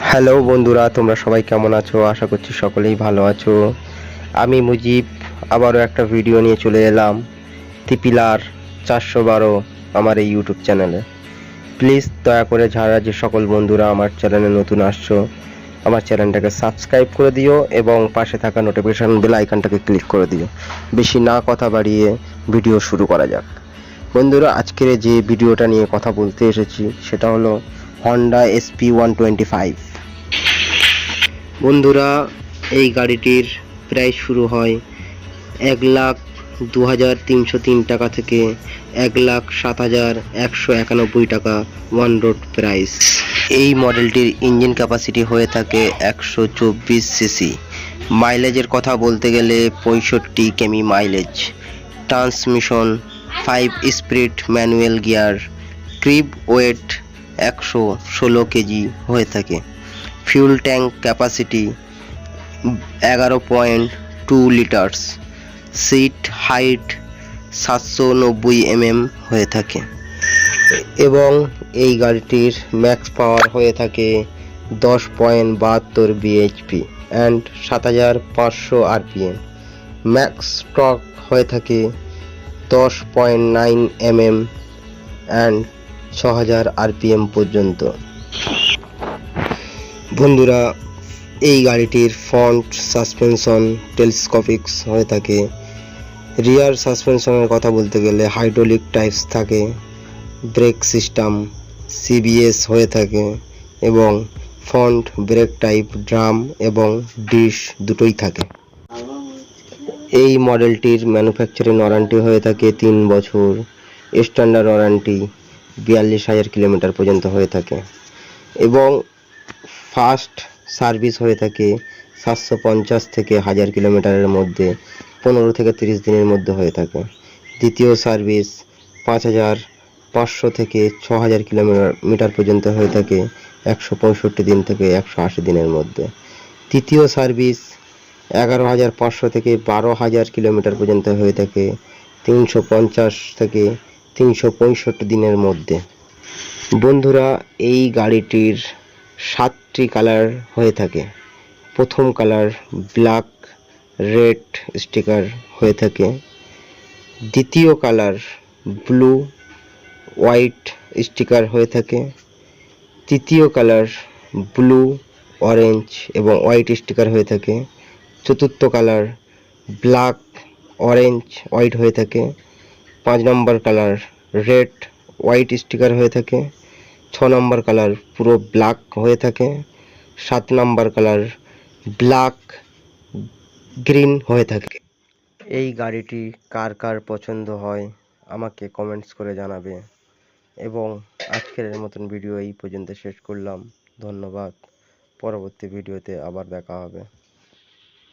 Hello বন্ধুরা, তোমরা সবাই কেমন আছো? আশা করছি সকলেই ভালো আছো। আমি মুজিব আবারও একটা ভিডিও নিয়ে চলে এলাম তিপিলার 412 আমার এই ইউটিউব চ্যানেলে। প্লিজ দয়া করে যারা যে সকল বন্ধুরা আমার চ্যানেলে নতুন আসছো, আমার চ্যানেলটাকে সাবস্ক্রাইব করে দিও এবং পাশে থাকা নোটিফিকেশন বেল আইকনটাকে ক্লিক করে দিও। বেশি না কথা বাড়িয়ে ভিডিও শুরু করা যাক। বন্ধুরা, আজকের যে ভিডিওটা নিয়ে কথা বলতে এসেছি সেটা হলো হন্ডা এসপি 125। বন্ধুরা, এই গাড়িটির প্রাইস শুরু হয় 1,02,303 টাকা থেকে 1,07,191 টাকা ওয়ান রোড প্রাইস। এই মডেলটির ইঞ্জিন ক্যাপাসিটি হয়ে থাকে 124 সিসি। মাইলেজের কথা বলতে গেলে 65 কিমি mileage. Transmission 5 speed manual gear. Trip weight 116 কেজি হয়ে থাকে। Fuel tank capacity 11.2 litres. Seat height 790 হয়ে থাকে এবং এই গাড়িটির ম্যাক্স পাওয়ার হয়ে থাকে 10.72 BHP and 7,500 RPM. Max torque হয়ে থাকে 10.9 অ্যান্ড 6,000 আরপিএম পর্যন্ত। বন্ধুরা, এই গাড়িটির ফ্রন্ট সাসপেনশন টেলিস্কোপিক্স হয়ে থাকে। রিয়ার সাসপেনশনের কথা বলতে গেলে হাইড্রোলিক টাইপস থাকে। ব্রেক সিস্টেম সিবিএস হয়ে থাকে এবং ফ্রন্ট ব্রেক টাইপ ড্রাম এবং ডিশ দুটোই থাকে। এই মডেলটির ম্যানুফ্যাকচারিং ওয়ারেন্টি হয়ে থাকে 3 বছর। স্ট্যান্ডার্ড ওয়ারেন্টি 42,000 কিলোমিটার পর্যন্ত হয়ে থাকে এবং ফার্স্ট সার্ভিস হয়ে থাকে 750 থেকে 1000 কিলোমিটারের মধ্যে 15 থেকে 30 দিনের মধ্যে হয়ে থাকে। দ্বিতীয় সার্ভিস 5,500 থেকে 6,000 কিলোমিটার পর্যন্ত হয়ে থাকে 165 দিন থেকে 180 দিনের মধ্যে। তৃতীয় সার্ভিস 11,500 থেকে 12,000 কিলোমিটার পর্যন্ত হয়ে থাকে 350 থেকে 365 দিনের মধ্যে। বন্ধুরা, এই গাড়িটির 7টি কালার হয়ে থাকে। প্রথম কালার ব্ল্যাক রেড স্টিকার হয়ে থাকে। দ্বিতীয় কালার ব্লু হোয়াইট স্টিকার হয়ে থাকে। তৃতীয় কালার ব্লু অরেঞ্জ এবং হোয়াইট স্টিকার হয়ে থাকে। চতুর্থ কালার ব্ল্যাক অরেঞ্জ হোয়াইট হয়ে থাকে। 5 নম্বর কালার রেড হোয়াইট স্টিকার হয়ে থাকে। 6 নম্বর কালার পুরো ব্ল্যাক হয়ে থাকে। 7 নম্বর কালার ব্ল্যাক গ্রিন হয়ে থাকে। এই গাড়িটি কার কার পছন্দ হয় আমাকে কমেন্টস করে জানাবে এবং আজকের মতন ভিডিও এই পর্যন্ত শেষ করলাম। ধন্যবাদ। পরবর্তী ভিডিওতে আবার দেখা হবে।